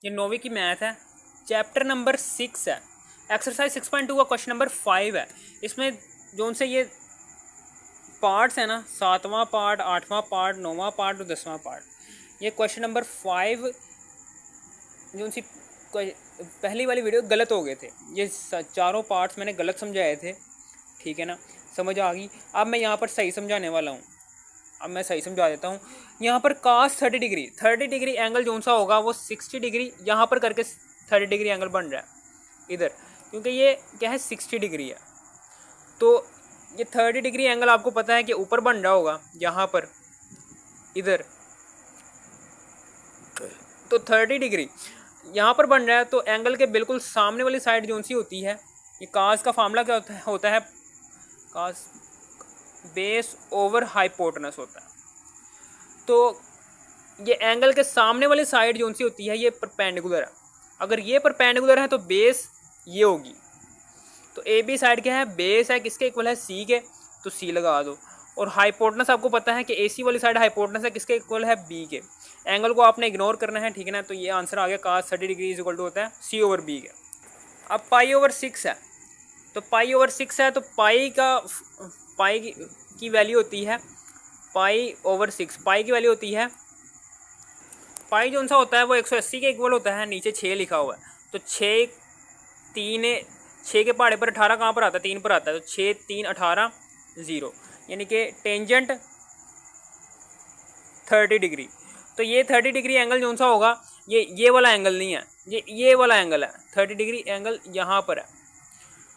ये 9वीं की मैथ है, चैप्टर नंबर 6 है, एक्सरसाइज 6.2 का क्वेश्चन नंबर 5 है। इसमें जो उनसे ये पार्ट्स है ना, 7वां पार्ट, 8वां पार्ट, 9वां पार्ट और 10वां पार्ट, ये क्वेश्चन नंबर 5 जो उनसी पहली वाली वीडियो गलत हो गए थे, ये चारों पार्ट्स मैंने गलत समझाए थे, ठीक है ना, समझ आ गई। अब मैं यहाँ पर सही समझाने वाला हूँ, अब मैं सही समझा देता हूँ। यहाँ पर cos 30 डिग्री एंगल जो सा होगा वो 60 डिग्री यहाँ पर करके 30 डिग्री एंगल बन रहा है इधर, क्योंकि ये क्या है 60 डिग्री है। तो ये 30 डिग्री एंगल आपको पता है कि ऊपर बन रहा होगा यहाँ पर इधर, तो 30 डिग्री यहाँ पर बन रहा है। तो एंगल के बिल्कुल सामने वाली साइड जो सी होती है, ये कास का फार्मूला क्या होता है कास बेस ओवर हाइपोटेनस होता है। तो ये एंगल के सामने वाली साइड जो सी होती है ये परपेंडिकुलर है। अगर ये परपेंडिकुलर है तो बेस ये होगी। तो ए बी साइड क्या है, बेस है किसके इक्वल है, सी के, तो सी लगा दो। और हाइपोटेनस आपको पता है कि ए सी वाली साइड हाइपोटेनस है किसके इक्वल है, बी के। एंगल को आपने इग्नोर करना है, ठीक है ना। तो ये आंसर आ गया cos 30 degree is equal to होता है सी ओवर बी के। अब पाई ओवर 6 है, तो पाई ओवर 6 है, तो पाई की वैल्यू होती है पाई ओवर 6। पाई की वैल्यू होती है, पाई जो सा होता है वो 180 के इक्वल होता है, नीचे 6 लिखा हुआ है। तो 6 के पहाड़े पर 18 कहाँ पर आता है, 3 पर आता है। तो 6 3 18 0, यानी कि टेंजेंट 30 डिग्री। तो ये 30 डिग्री एंगल जो सा होगा ये वाला एंगल नहीं है, ये वाला एंगल है। 30 डिग्री एंगल यहाँ पर है।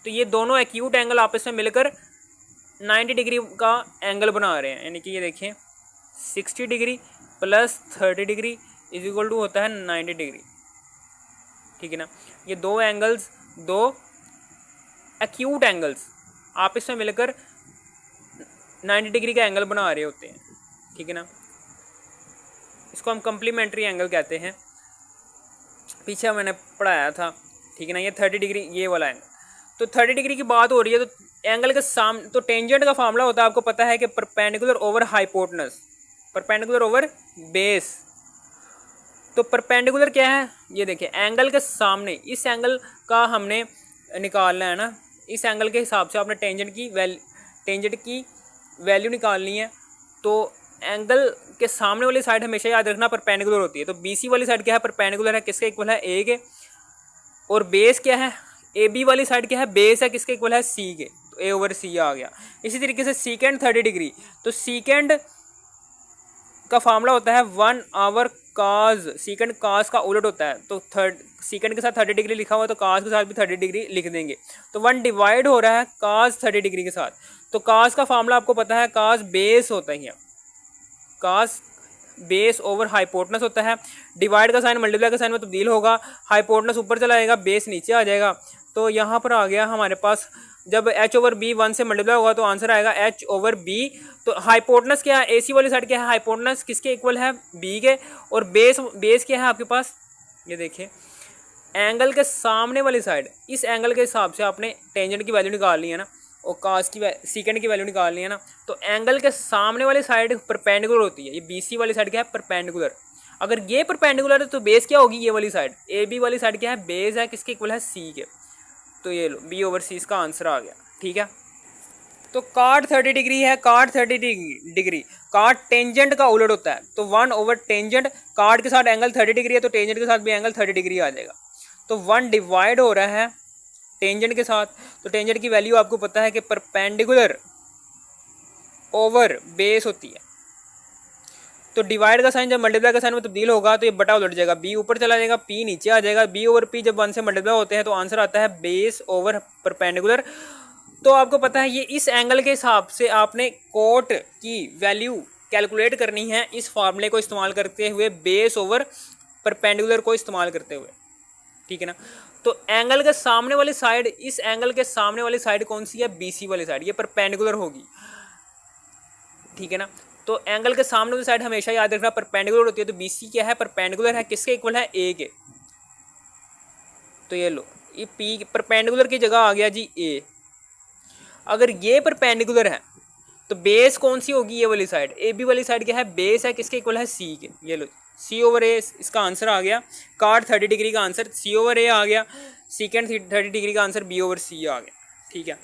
तो ये दोनों एक्यूट एंगल आपस में मिलकर 90 डिग्री का एंगल बना रहे हैं, यानी कि ये देखें 60 degree plus 30 degree is equal to होता है 90 डिग्री, ठीक है ना। ये दो एंगल्स, दो एक्यूट एंगल्स आपस में मिलकर 90 डिग्री का एंगल बना रहे होते हैं, ठीक है ना। इसको हम कम्प्लीमेंट्री एंगल कहते हैं, पीछे मैंने पढ़ाया था, ठीक है ना। ये 30 डिग्री ये वाला एंगल, तो 30 डिग्री की बात हो रही है। तो एंगल के सामने, तो टेंजेंट का फार्मूला होता है आपको पता है कि perpendicular over hypotenuse, perpendicular over base. तो परपेंडिकुलर क्या है, ये देखिए एंगल के सामने, इस एंगल का हमने निकालना है ना, इस एंगल के हिसाब से आपने टेंजेंट की वैल्यू निकालनी है। तो एंगल के सामने वाली साइड हमेशा याद रखना परपेंडिकुलर होती है। तो बीसी वाली साइड क्या है, परपेंडिकुलर है किसके इक्वल है, ए के। और बेस क्या है, ए बी वाली साइड क्या है, बेस है किसके इक्वल है, सी के। तो ए ओवर सी आ गया। इसी तरीके से सीकेंड 30 डिग्री, तो सीकेंड का फार्मूला होता है 1 आवर काज, सीकेंड काज का उलट होता है। तो सीकेंड के साथ 30 डिग्री लिखा हुआ है, तो काज के साथ भी 30 डिग्री लिख देंगे। तो 1 डिवाइड हो रहा है काज 30 डिग्री के साथ। तो काज का फार्मूला आपको पता है, काज बेस होता ही है, काज बेस ओवर हाइपोटेनस होता है। डिवाइड का साइन मल्टीप्लाई का साइन में तब्दील होगा, हाइपोटेनस ऊपर चला जाएगा, बेस नीचे आ जाएगा। तो यहाँ पर आ गया हमारे पास, जब h ओवर बी 1 से मल्टीप्लाई होगा तो आंसर आएगा h ओवर बी। तो हाइपोटेनस क्या है, एसी वाली साइड क्या है, हाइपोटेनस किसके इक्वल है, बी के। और बेस क्या है आपके पास, ये देखिए एंगल के सामने वाली साइड, इस एंगल के हिसाब से आपने टेंजेंट की वैल्यू निकालनी है ना, और कास की सीकेंड की वैल्यू निकालनी है ना। तो एंगल के सामने वाली साइड परपेंडिकुलर होती है, ये बीसी वाली साइड क्या है, परपेंडिकुलर। अगर ये परपेंडिकुलर है तो बेस क्या होगी, ये वाली साइड, ए बी वाली साइड क्या है, बेस है किसके इक्वल है, सी के। तो ये लो बी ओवर सी इसका आंसर आ गया, ठीक है। तो काट 30 डिग्री है, काट 30 डिग्री, काट टेंजेंट का उलट होता है। तो 1 ओवर टेंजेंट, काट के साथ एंगल 30 डिग्री है तो टेंजेंट के साथ भी एंगल 30 डिग्री आ जाएगा। तो 1 डिवाइड हो रहा है टेंजेंट के साथ। तो टेंजेंट की वैल्यू आपको पता है कि परपेंडिकुलर ओवर बेस होती है। तो डिवाइड का साइन जब मल्टीप्लाई का साइन में तब्दील होगा तो ये बटा उलट जाएगा, बी ऊपर चला जाएगा, पी नीचे आ जाएगा। बी ओवर पी जब 1 से मल्टीप्लाई होते हैं तो आंसर आता है बेस ओवर परपेंडिकुलर। तो आपको पता है ये इस एंगल के हिसाब से आपने कोट की वैल्यू कैलकुलेट करनी है, इस फार्मूले को इस्तेमाल करते हुए, बेस ओवर परपेंडिकुलर को इस्तेमाल करते हुए, ठीक है ना। तो एंगल के सामने वाली साइड, इस एंगल के सामने वाली साइड कौन सी है, बीसी वाली साइड, ये परपेंडिकुलर होगी, ठीक है ना। तो एंगल के सामने वाली साइड हमेशा याद रखना परपेंडिकुलर होती है। तो बीसी क्या है, परपेंडिकुलर है किसके इक्वल है, ए के। तो ये लो, ये पी परपेंडिकुलर की जगह आ गया जी ए। अगर ये परपेंडिकुलर है तो बेस कौन सी होगी, ये वाली साइड, ए बी वाली साइड क्या है, बेस है किसके इक्वल है, सी के। ये लो C/A इसका आंसर आ गया, कार्ड 30 डिग्री का आंसर C/A आ गया, सीकेंड 30 डिग्री का आंसर B/C आ गया। ठीक है,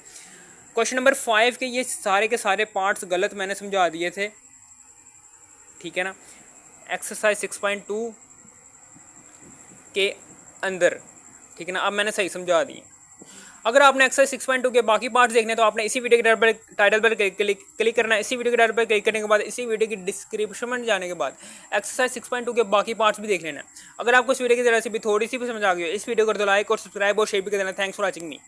क्वेश्चन नंबर 5 के ये सारे के सारे पार्ट्स गलत मैंने समझा दिए थे। ठीक है ना, एक्सरसाइज 6.2 के अंदर। ठीक है ना, अब मैंने सही समझा दिए। अगर आपने एक्सरसाइज 6.2 के बाकी पार्ट्स देखने तो आपने इसी वीडियो के टाइटल पर क्लिक करना है। इसी वीडियो के टाइटल पर क्लिक करने के बाद इसी वीडियो की डिस्क्रिप्शन में जाने के बाद एक्सरसाइज 6.2 के बाकी पार्ट्स भी देख लेना है। अगर आपको इस वीडियो की तरह से भी थोड़ी सी भी समझ आ गई हो, इस वीडियो को तो लाइक और सब्सक्राइब और शेयर भी कर देना। Thanks for watching me.